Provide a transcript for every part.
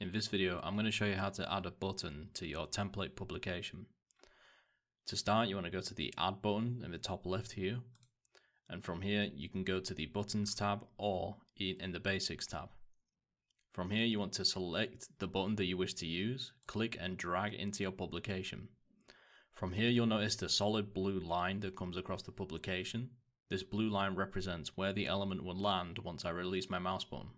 In this video, I'm going to show you how to add a button to your template publication. To start, you want to go to the Add button in the top left here, and from here you can go to the Buttons tab or in the Basics tab. From here you want to select the button that you wish to use, click and drag into your publication. From here you'll notice the solid blue line that comes across the publication. This blue line represents where the element will land once I release my mouse button.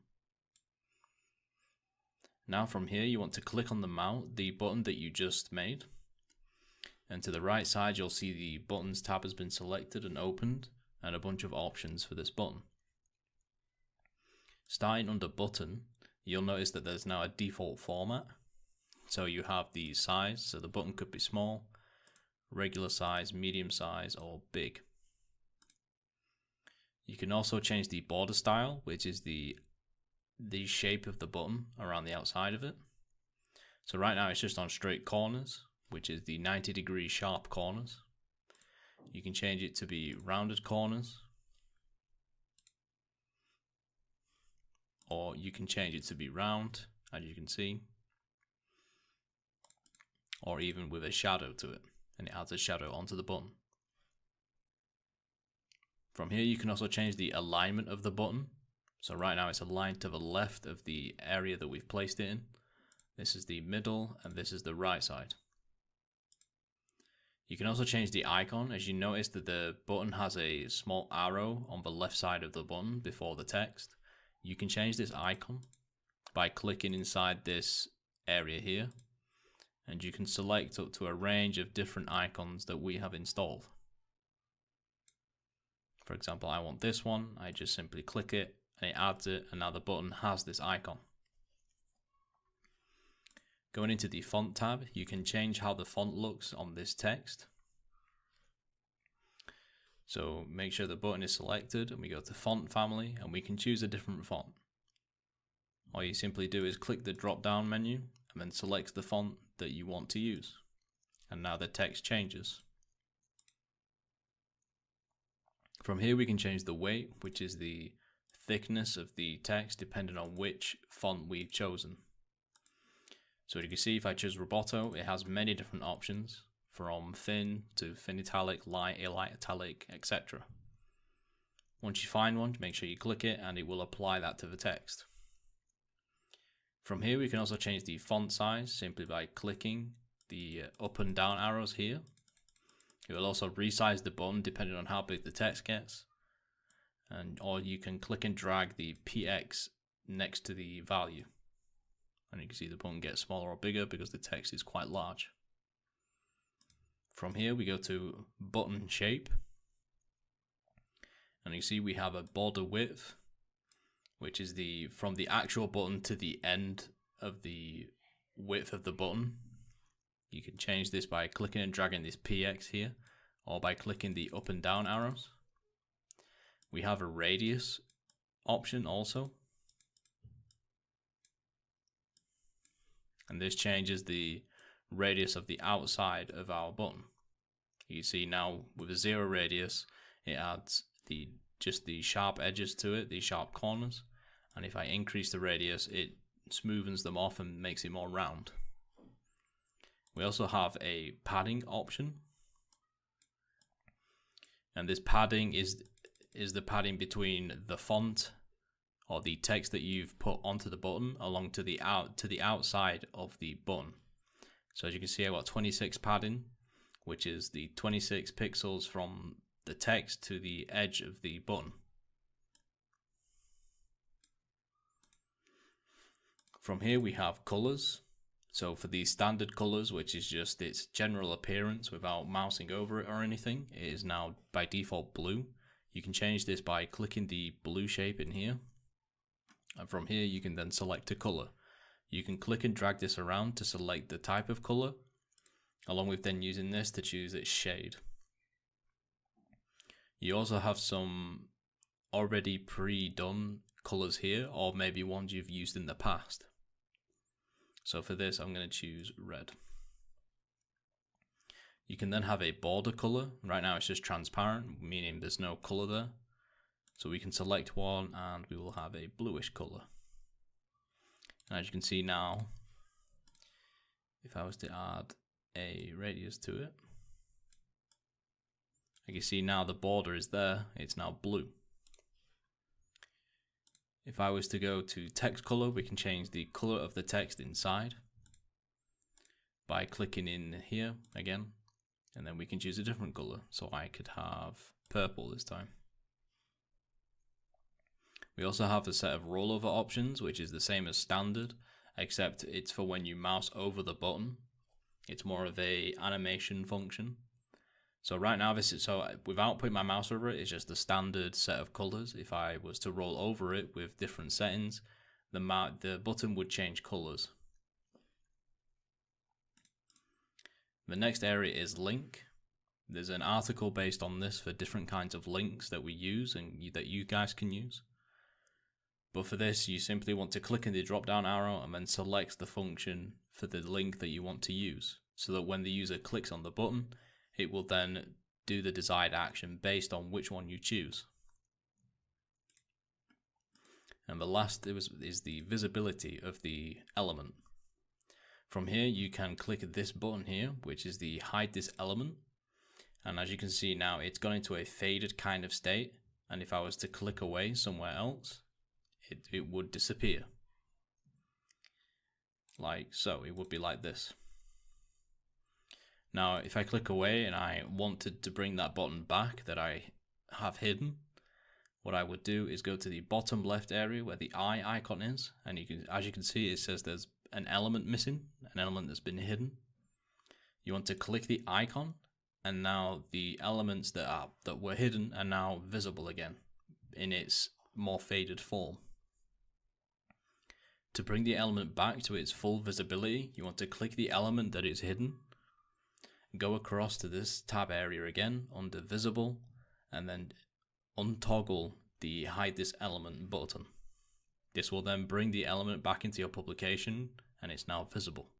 Now from here you want to click on the button that you just made, and to the right side you'll see the Buttons tab has been selected and opened and a bunch of options for this button. Starting under Button, you'll notice that there's now a default format. So you have the size, so the button could be small, regular size, medium size or big. You can also change the border style, which is the shape of the button around the outside of it. So right now it's just on straight corners, which is the 90-degree sharp corners. You can change it to be rounded corners, or you can change it to be round, as you can see, or even with a shadow to it, and it adds a shadow onto the button. From here you can also change the alignment of the button. So right now it's aligned to the left of the area that we've placed it in. This is the middle and this is the right side. You can also change the icon. As you notice that the button has a small arrow on the left side of the button before the text. You can change this icon by clicking inside this area here, and you can select up to a range of different icons that we have installed. For example, I want this one. I just simply click it and it adds it, and now the button has this icon. Going into the Font tab, you can change how the font looks on this text. So make sure the button is selected and we go to Font Family and we can choose a different font. All you simply do is click the drop down menu and then select the font that you want to use. And now the text changes. From here we can change the weight, which is the thickness of the text depending on which font we've chosen. So you can see if I choose Roboto, it has many different options from thin to thin italic, light italic, etc. Once you find one, make sure you click it and it will apply that to the text. From here we can also change the font size simply by clicking the up and down arrows here. It will also resize the button depending on how big the text gets. Or you can click and drag the PX next to the value. And you can see the button gets smaller or bigger because the text is quite large. From here we go to Button Shape. And you see we have a border width, which is from the actual button to the end of the width of the button. You can change this by clicking and dragging this PX here, or by clicking the up and down arrows. We have a radius option also. And this changes the radius of the outside of our button. You see now with a 0 radius, it adds just the sharp edges to it, the sharp corners. And if I increase the radius, it smoothens them off and makes it more round. We also have a padding option. And this padding is the padding between the font or the text that you've put onto the button along to the outside of the button. So as you can see, I've got 26 padding, which is the 26 pixels from the text to the edge of the button. From here we have colors. So for the standard colors, which is just its general appearance without mousing over it or anything, it is now by default blue. You can change this by clicking the blue shape in here. And from here you can then select a color. You can click and drag this around to select the type of color, along with then using this to choose its shade. You also have some already pre-done colors here, or maybe ones you've used in the past. So for this I'm going to choose red. You can then have a border color. Right now it's just transparent, meaning there's no color there. So we can select one and we will have a bluish color. And as you can see now, if I was to add a radius to it, you can see now the border is there, it's now blue. If I was to go to text color, we can change the color of the text inside by clicking in here again, and then we can choose a different color. So I could have purple this time. We also have a set of rollover options, which is the same as standard, except it's for when you mouse over the button. It's more of a animation function. So right now, this is, so without putting my mouse over it, it's just the standard set of colors. If I was to roll over it with different settings, the button would change colors. The next area is link. There's an article based on this for different kinds of links that we use and that you guys can use. But for this, you simply want to click in the drop down arrow and then select the function for the link that you want to use, so that when the user clicks on the button, it will then do the desired action based on which one you choose. And the last is the visibility of the element. From here, you can click this button here, which is the hide this element. And as you can see now, it's gone into a faded kind of state. And if I was to click away somewhere else, it would disappear. Like so, it would be like this. Now, if I click away and I wanted to bring that button back that I have hidden, what I would do is go to the bottom left area where the eye icon is, and as you can see, it says there's an element missing, an element that's been hidden. You want to click the icon, and now the elements that were hidden are now visible again in its more faded form. To bring the element back to its full visibility, you want to click the element that is hidden, go across to this tab area again under visible, and then untoggle the hide this element button. This will then bring the element back into your publication and it's now visible.